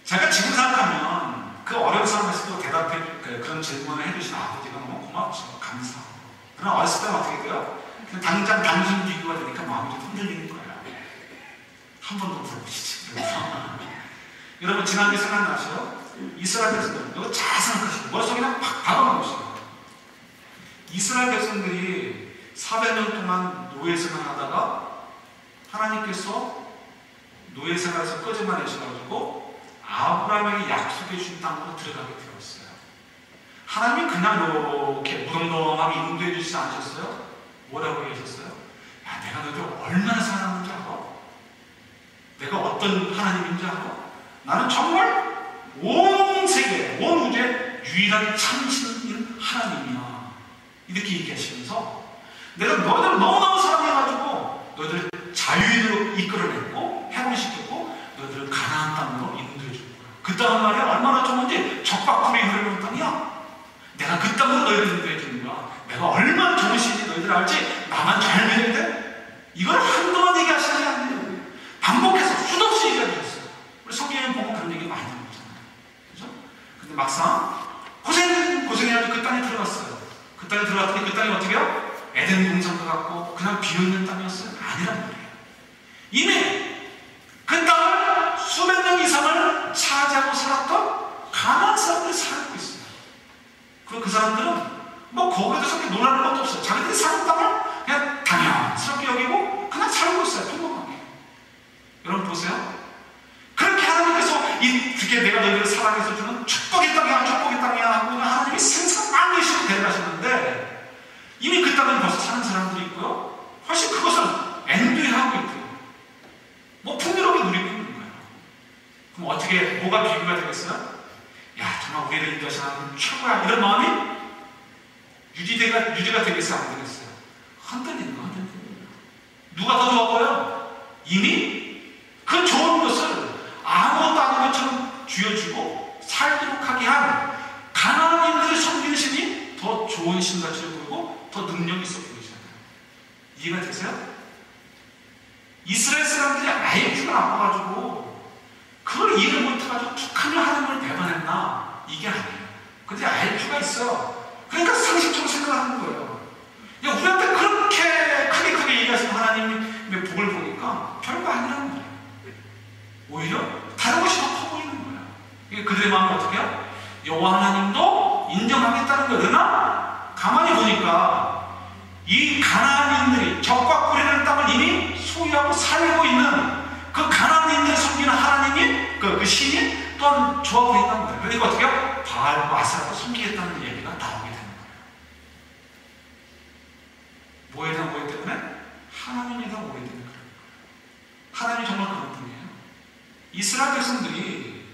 제가 지금 생각하면 그 어려운 상황에서도 그런 질문을 해주신 아버지가 너무 고맙죠. 감사하고. 그러나 어렸을 때는 어떻게 돼요? 그냥 당장 단순 비교가 되니까 마음이 좀 흔들리는 거예요. 한 번 더 물어보시죠. 여러분 지난주에 생각나시죠? 이스라엘 백성들 이거 잘 생각하시고 머릿속에 그냥 팍 박아놓으시고 이스라엘 백성들이 400년 동안 노예 생활하다가 하나님께서 노예 생활에서 꺼져내셔가지고 아브라함에게 약속해 주신 땅으로 들어가게 되었어요. 하나님이 그냥 이렇게 무덤덤하게 인도해 주시지 않으셨어요? 뭐라고 얘기하셨어요? 야, 내가 너희들 얼마나 사랑하는지 알아? 내가 어떤 하나님인지 알아? 나는 정말 온 세계, 온 우주에 유일하게 참신인 하나님이야. 이렇게 얘기하시면서 내가 너희들을 너무너무 사랑해가지고 너희들을 자유인으로 이끌어냈고 해방시켰고 너희들을 가나안 땅으로 인도해 줄 거야. 그 땅은 말이야 얼마나 좋은지 적박함이 흐르는 땅이야. 내가 그 땅으로 너희를 인도해 주는 거야. 내가 얼마나 좋은 신인지 너희들 알지? 나만 잘 믿어야 돼? 이걸 한동안 얘기하시는 게 아니에요. 반복해서 수도 없이 얘기하셨어요. 우리 성경에 보면 그런 얘기 많이 나오잖아요. 그죠? 근데 막상 고생해가지고 그 땅에 들어갔어요. 그 땅에 들어갔더니 그 땅이 어떻게 해요? 에덴 동산과 같고 그냥 비어있는 땅이었어요? 아니란 말이에요. 이미 그 땅을 수백 년 이상을 차지하고 살았던 가나안 사람들이 살고 있어요. 그리고 그 사람들은 뭐 거기에 대해서 그렇게 논하는 것도 없어요. 자기들이 사는 땅을 그냥 당연스럽게 여기고 그냥 살고 있어요. 평범하게. 여러분 보세요. 그렇게 하나님께서 그게 내가 너희를 사랑해서 주는 축복의 땅이야 축복의 땅이야 하고 하나님이 생사 많으시고 데려가셨는데 이미 그 땅에 벌써 사는 사람들이 있고요. 훨씬 그것을 엔조이하고 있고요. 뭐 풍요롭게 누리고 있는 거예요. 그럼 어떻게 뭐가 비교가 되겠어요? 야 정말 우리를 인도하시는 하나님 최고야 이런 마음이 유지가 되겠어요? 안 되겠어요? 흔들리는 거예요. 누가 더 좋아 보여요? 이미 그 좋은 것을 아무것도 아닌 것처럼 쥐어주고 살도록 하게 한 가나안인들을 섬기는 신이 더 좋은 신같이 보이고 더 능력이 있어 보이잖아요. 이해가 되세요? 이스라엘 사람들이 IQ가 나빠가지고 그걸 이해를 못해가지고 북한을 하나님을 배반했나? 이게 아니에요. 근데 IQ가 있어요. 그러니까 상식적으로 생각하는 거예요. 야, 우리한테 그렇게 크게 얘기하시는 하나님의 복을 보니까 별거 아니라는 거예요. 오히려 다른 것이 더 커 보이는 거예요. 이게 그들의 마음이 어떻게 해요? 여호와 하나님도 인정하겠다는 거예요. 그러나 가만히 보니까 이 가나안인들이 적과 꿀이라는 땅을 이미 소유하고 살고 있는 그 가나안인들을 섬기는 하나님이 그 신이 또한 좋아 보인다는 거예요. 그러니까 어떻게 해요? 바알과 아세라도 섬기겠다는 얘기가 나오게 되는 거예요. 뭐에 대한 오해 때문에? 하나님에 대한 오해 때문에 그래요. 하나님이 정말 그런 분이에요. 이스라엘 백성들이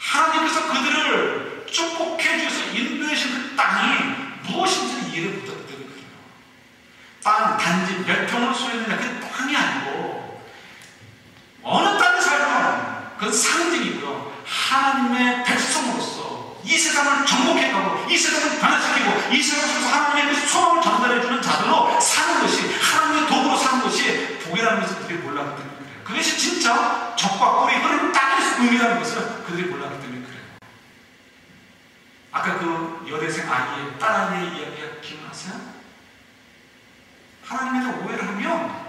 하나님께서 그들을 축복해 주셔서 인도해 주신 그 땅이 무엇인지 이해를 못했기 때문에 그래요. 땅, 단지 몇 평으로 소유했느냐 그 땅이 아니고 어느 땅에 살면 그건 상징이고요. 하나님의 백성으로서 이 세상을 정복해가고 이 세상을 변화시키고 이 세상에서 하나님의 그 소망을 전달해주는 자들로 사는 것이 하나님의 도구로 사는 것이 복이라는 것을 그들이 몰랐기 때문에 그래요. 그것이 진짜 적과 꿀이 흐르는 땅의 의미라는 것을 그들이 몰랐기 때문에 그래요. 아까 그 여대생 아이의 딸아이의 이야기가 기억나세요? 하나님에 대한 오해를 하면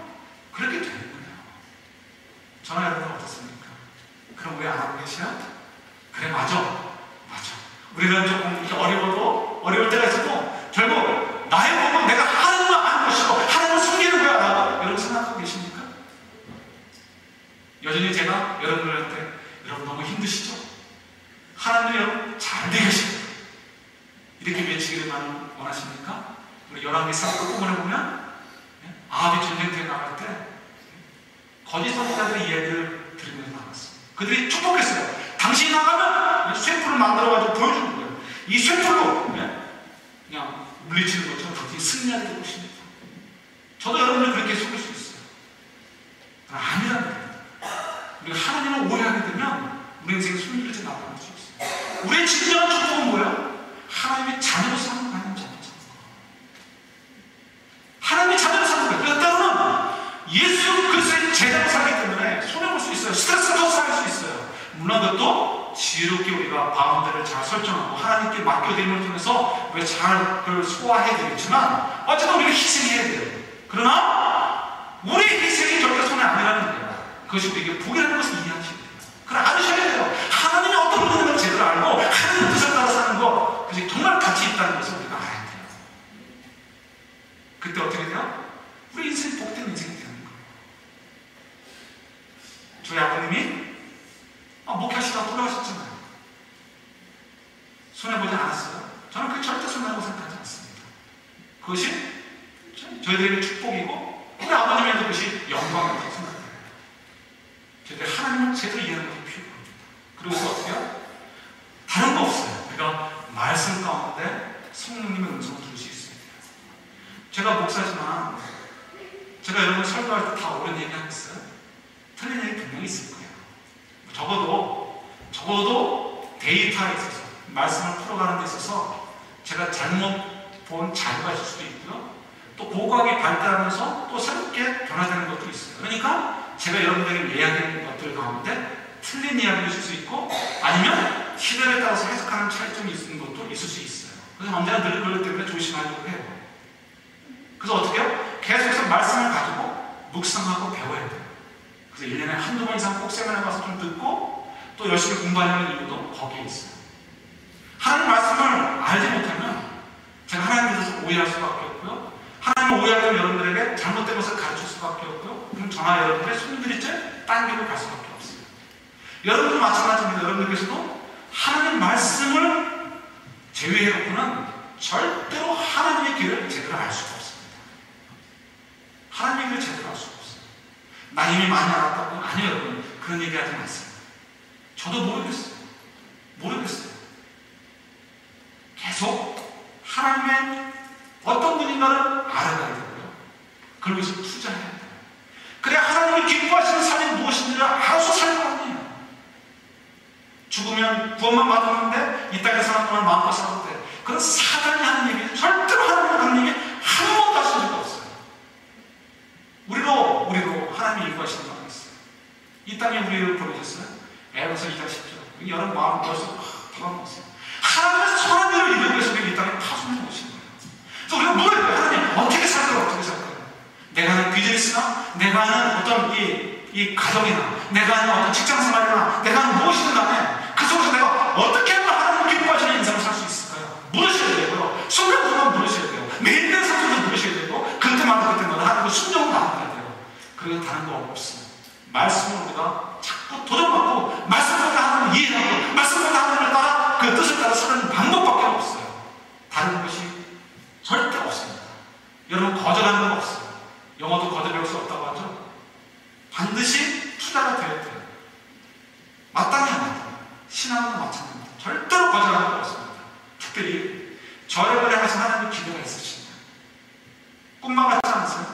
그렇게 되는 거예요. 저나 여러분 어떻습니까? 그럼 왜 안 하고 계셔요? 그래, 맞아. 우리는 조금 이렇게 어려울 때가 있어도 결국 나의 몸은 내가 하나님만 아는 것이고 하나님을 섬기는 거야 라고 여러분 생각하고 계십니까? 여전히 제가 여러분들한테 여러분 너무 힘드시죠? 하나님 여러분 잘 되시고 이렇게 외치기를 원하십니까? 우리 열왕기상 끝부분에 보면 아합이 전쟁터에 나갈 때 거짓 선지자들의 이야기를 들으면서 나갔어요. 그들이 축복했어요. 당신이 나가면 쇠풀을 만들어가지고 보여주는 거예요. 이 쇠풀로 그냥 물리치는 것처럼 당신이 승리하게 될 것입니다. 저도 여러분들 그렇게 속을 수 있어요. 아니라는 거예요. 우리가 하나님을 오해하게 되면 우리 인생에 손들지 나가는 수 있어요. 우리의 진정한 축복은 뭐예요? 하나님의 자녀로 사는 거, 하나님의 자녀로 사는 거. 하나님의 자녀로 사는 거예요. 그래서 때로는 예수 그리스도의 제자로 살기 때문에 손해볼 수 있어요. 스트레스가 더 쌓일 수 있어요. 물론 그것도 지혜롭게 우리가 바운더를 잘 설정하고 하나님께 맡겨드림을 통해서 우리가 잘 그걸 소화해야 되겠지만 어쨌든 우리가 희생해야 돼요. 그러나 우리의 희생이 절대 손해 아니라는 거예요. 그것이 우리에게 복이라는 것을 이해하셔야 돼요. 그걸 알으셔야 돼요. 하나님이 어떤 분인 걸 제대로 알고 하나님의 뜻을 따라 사는 것, 그것이 정말 가치 있다는 것을 우리가 알아야 돼요. 그때 어떻게 돼요? 우리 인생이 복된 인생이 되는 거예요. 저희 아버님이 목회하시다가 돌아가셨잖아요. 손해보지 않았어요. 저는 그게 절대 손해라고 생각하지 않습니다. 그것이 저희들에게 축복이고 우리 아버님에게도 그것이 영광이라고 생각해요. 저희들이 하나님을 제대로 이해하는 것이 필요합니다. 그리고서 어떻게 해요? 다른 거 없어요. 우리가 말씀 가운데 성령님의 음성을 들을 수 있어야 돼요. 제가 목사지만 제가 여러분 설교할 때 다 옳은 얘기 하겠어요? 틀린 얘기 분명히 있을 거예요. 적어도 데이터에 있어서 말씀을 풀어가는 데 있어서 제가 잘못 본 자료가 있을 수도 있고요. 또 고고하게 발달하면서 또 새롭게 변화되는 것도 있어요. 그러니까 제가 여러분들에게 이야기하는 것들 가운데 틀린 이야기도 있을 수 있고 아니면 시대에 따라서 해석하는 차이점이 있는 것도 있을 수 있어요. 그래서 언제나 늘 그렇기 때문에 조심하려고 해요. 그래서 어떻게 해요? 계속해서 말씀을 가지고 묵상하고 배워야 돼요. 그래서 1년에 한두 번 이상 꼭 세미나 가서 좀 듣고 또 열심히 공부하려는 이유도 거기에 있어요. 하나님 말씀을 알지 못하면 제가 하나님에 대해서 오해할 수밖에 없고요. 하나님을 오해하면 여러분들에게 잘못된 것을 가르칠 수밖에 없고요. 그럼 저나 여러분들의 손들이째 딴 길로 갈 수밖에 없어요. 여러분도 마찬가지입니다. 여러분들께서도 하나님 말씀을 제외해놓고는 절대로 하나님의 길을 제대로 알 수가 없습니다. 하나님의 길을 제대로 알 수가 없어요. 나 이미 많이 알았다고? 아니요, 여러분. 그런 얘기 하지 마세요. 저도 모르겠어요. 계속 하나님의 어떤 분인가를 알아가야 되고요. 그걸 위해서 투자해야 돼요. 그래야 하나님이 기뻐하시는 삶이 무엇인지를 알아서 살고 합니다. 죽으면 구원만 받았는데 이 땅에 사는 동안 마음껏 살아도 돼. 그건 사단이 하는 얘기, 절대로 하나님이 하는 얘기 한 번도 하신 적이 없어요. 우리로 하나님이 일구하시는 바가 있어요. 이 땅에 우리를 보내셨어요. 에베소 2장 10절. 여러분 마음 벌써 들어먹었어요. 하나님의 선한 일을 이루기 위해서 이 땅에 파송해 오신 거예요. 그래서 우리가 뭐예요? 하나님 어떻게 살까요? 어떻게 살까요? 내가 하는 비즈니스나 내가 하는 어떤 이 가정이나 내가 하는 어떤 직장생활이나 내가 하는 무엇이든 간에 그 속에서 내가 어떻게 하면 하나님 기뻐하시는 인생을 살 수 있을까요? 물으셔야 되고요. 순간순간 물으셔야 돼요. 매일 내 삶에서 물으셔야 되고 그때마다 하나님의 순종을 나눠야 돼요. 그리고 다른 거 없어요. 말씀을 우리가 자꾸 도전받고 말씀을 하나님을 이해하고 말씀을 하나님을 따라 그 뜻을 따라 사는 방법밖에 없어요. 다른 것이 절대 없습니다. 여러분 거절하는 건 없어요. 영어도 거절할 수 없다고 하죠. 반드시 투자가 되어야 돼요. 마땅히 합니다. 신앙도 마찬가지입니다. 절대로 거절하는 건 없습니다. 특별히 저력을 향해서 하나님의 기대가 있으십니다. 꿈만 같지 않으세요?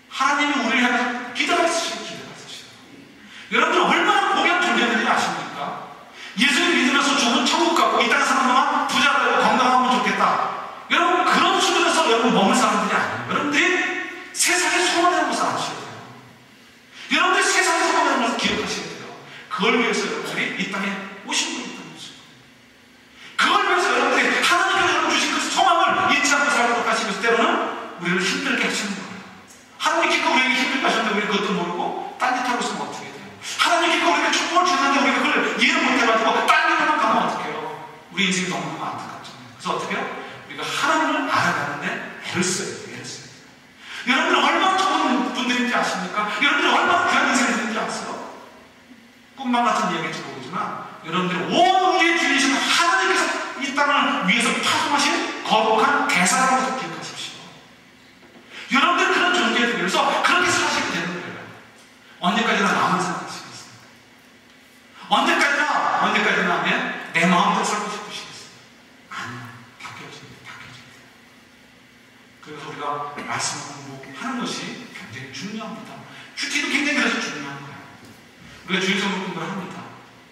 하나님이 우리를 향해서 기대가 있으시고 기대가 있으시고 여러분들 얼마나 고귀한 존재들이 아십니까? 예수를 믿으면서 죽은 천국 가고 이 땅에 사는 동안 부자 되고 건강하면 좋겠다. 여러분 그런 수준에서 여러분 머물 사람들이 아니에요. 여러분들이 세상에 소원하는 것을 아셔야 돼요. 여러분들이 세상에 소원하는 것을 기억하셔야 돼요. 그걸 위해서 여러분들이 이 땅에 오신 분이 있다는 거죠. 그걸 위해서 여러분들이 하나님께서 여러분 주신 그 소망을 잊지 않고 살도록 하시면서 때로는 우리를 힘들게 하시는 거예요. 하나님 기껏 우리에게 힘들게 하셨는데 우리 그것도 모르고 딴짓하고 있으면 어떻게 돼요? 하나님 기껏 우리에게 축복을 주셨는데 우리가 그걸 이해를 못해가지고 딴 일만 가면 어떻게 해요? 우리 인생이 너무너무 안타깝잖아요. 그래서 어떻게 해요? 우리가 하나님을 알아가는데 애를 써야 돼요. 애를 써야 돼요. 여러분들 얼마나 좋은 분들인지 아십니까? 여러분들 얼마나 귀한 인생이 되는지 아세요? 꿈만 같은 얘기인지 모르지만 여러분들이 온 우리의 주이신 하나님께서 이 땅을 위해서 파송하신 거룩한 대사라고 기억하십시오. 여러분들 그런 존재들이 그래서 그렇게 사시게 되는 거예요. 언제까지나 남은 생각하시겠어요? 언제까지나 하면 내 마음대로 살고 싶으시겠어요? 아니요. 바뀌어집니다. 그래서 우리가 말씀 공부하는 것이 굉장히 중요합니다. 큐티도 굉장히 그래서 중요한 거예요. 우리가 주일성경 공부를 합니다.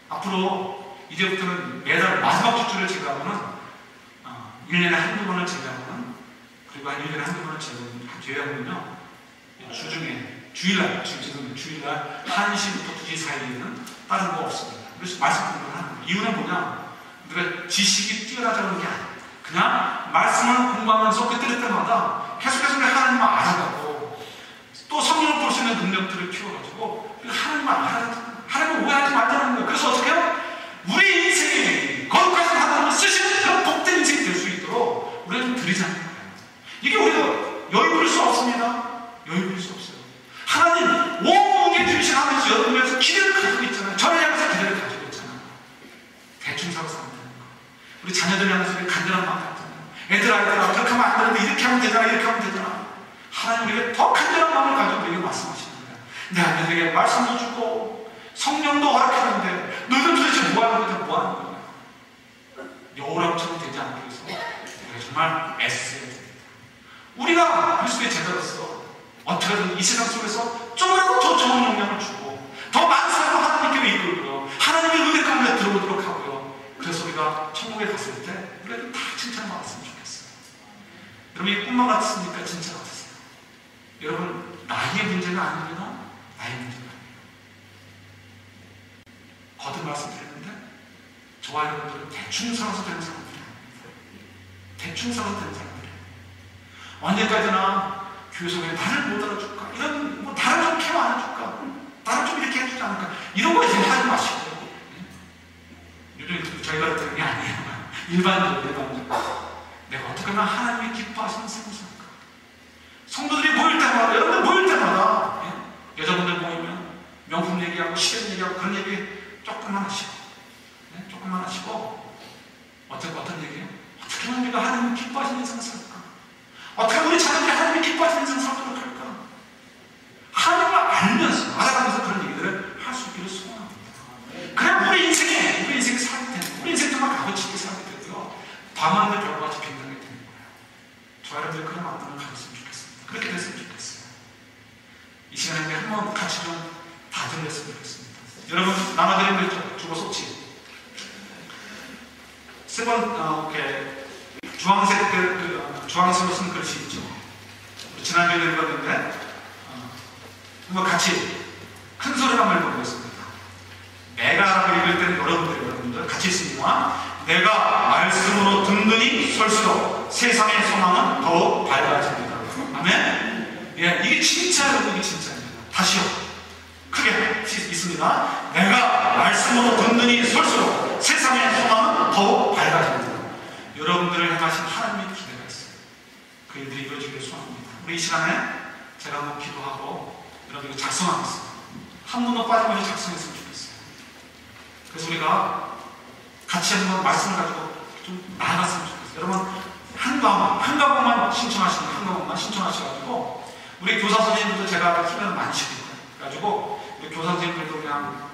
앞으로 이제부터는 매달 마지막 주를 제외하고는 1년에 한두 번을 제외하고는 그리고 한 1년에 한두 번을 제외하고는요 주중에 주일날 1시부터 2시 사이에는 다른 거 없습니다. 그래서 말씀 공부를 하는 거예요. 이유는 뭐냐? 우리가 지식이 뛰어나자는 게 아니에요. 그냥 말씀을 공부하면서 그때마다 계속해서 하나님을 알아가고 또 성령을 볼 수 있는 능력들을 키워가지고 하나님을 알아가고 하나님을 오해하지 말자는 거예요. 그래서 어떻게 해요? 우리 인생이 거룩하신 하나님을 쓰시는 그런 복된 인생이 될 수 있도록 우리가 좀 드리자는 거예요. 이게 우리가 여유 부릴 수 없습니다. 여유 부릴 수 없어요. 하나님 온몸에 주신 하나님께서 여러분에서 기대를 가지고 있잖아요. 저를 향해서 기대를 가지고 있잖아요. 대충 살고 사는 거예요. 우리 자녀들 향해서 간절한 마음 갖잖아요. 애들아 그렇게 하면 안 되는데 이렇게 하면 되잖아. 이렇게 하면 되잖아. 하나님 우리에게 더 간절한 마음을 가지고 우리에게 말씀하시는 거예요. 내 아들에게 말씀도 주고 성령도 허락하는데 너희들 도대체 뭐 하는 거야? 뭐 하는 거야? 여우람처럼 되지 않기 위해서 우리가 정말 애써야 됩니다. 우리가 그리스도의 제자로서 어떻게든 이 세상 속에서 조금이라도 더 좋은 영향을 주고 더 많은 사람을 하나님께 이끌고요. 하나님의 은혜 가운데 들어오도록 하고요. 그래서 우리가 천국에 갔을 때 우리가 다 칭찬받았으면 좋겠어요. 여러분 이 꿈만 같습니까? 진짜 같으세요? 여러분 나이의 문제가 아닙니다. 나이의 문제가 아니에요. 거듭 말씀드렸는데 저와 여러분들은 대충 살아서 되는 사람들이 아닙니다. 대충 살아서 되는 사람들이에요. 언제까지나 교회 속에 나를 못 알아줄까? 이런 뭐 나를 좀 케어 안 해줄까? 나를 좀 이렇게 해주지 않을까? 이런 거 이제 하지 마시고 요즘 저희가 듣는 게 아니에요. 일반적으로 내가 어떻게 하면 하나님이 기뻐하시는 삶을 살까? 성도들이 모일 때마다 여러분들 모일 때마다 여자분들 모이면 명품 얘기하고 시댁 얘기하고 그런 얘기 조금만 하시고 조금만 하시고 어떤 얘기예요? 어떻게 하면 우리가 하나님이 기뻐하시는 인생을 살까? 어떻게 우리 자녀들이 하나님이 기뻐하시는 인생을 살도록 할까? 하나님을 알면서 알아가면서 그런 얘기들을 할 수 있기를 소원합니다. 그래 우리 인생이 살게 되는 우리 인생 정말 값어치게 살게 되고요. 밤하늘 별과 같이 빛나게 되는 거예요. 저와 여러분들 그런 만남을 가졌으면 좋겠습니다. 그렇게 됐으면 좋겠어요. 이 시간에 한번 같이 좀 다듬었으면 좋겠습니다. 여러분 남아드린 글 주고 속지 세 번 이렇게 주황색으로 쓴 글씨 있죠. 지난주에 읽었는데 한번 같이 큰 소리로 한번 읽어보겠습니다. 내가라고 읽을 때는 여러분들 같이 있습니다. 내가 말씀으로 든든히 설수록 세상의 소망은 더욱 밝아집니다. 아멘? 예, 이게 진짜 여러분, 이게 진짜입니다. 다시요. 크게 있습니다. 내가 말씀으로 든든히 설수록 세상의 소망은 더욱 밝아집니다. 여러분들을 향하신 하나님의 기대가 있어요. 그 일들이 이루어지기를 소원합니다. 우리 이 시간에 제가 한번 기도하고 여러분에게 작성하겠습니다. 한 번도 빠짐없이 작성했으면 좋겠어요. 그래서 우리가 같이 한번 말씀을 가지고 좀 나아갔으면 좋겠어요. 여러분 한 과목만 신청하셔가지고 우리 교사 선생님들도 제가 훈련을 많이 시키고 그래가지고 우리 교사 선생님들도 그냥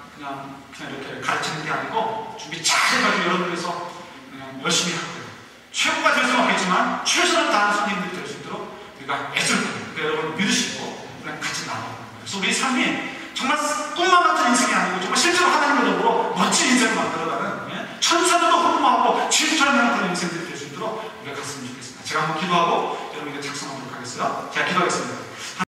이렇게 가르치는 게 아니고 준비 잘 해가지고 여러분들께서 그냥 열심히 하고요. 최고가 될 수는 없겠지만 최선을 다하는 선생님들이 될 수 있도록 우리가 애쓸 거예요. 그러니까 여러분 믿으시고 그냥 같이 나아가는 거예요. 그래서 우리 삶이 정말 꿈만 같은 인생이 아니고 정말 실제로 하나님의 도움으로 멋진 인생을 만들어가는 천사들도 호응하고 지금처럼 그런 인생들이 될 수 있도록 우리가 갔으면 좋겠습니다. 제가 한번 기도하고 여러분에게 작성하도록 하겠어요. 제가 기도하겠습니다.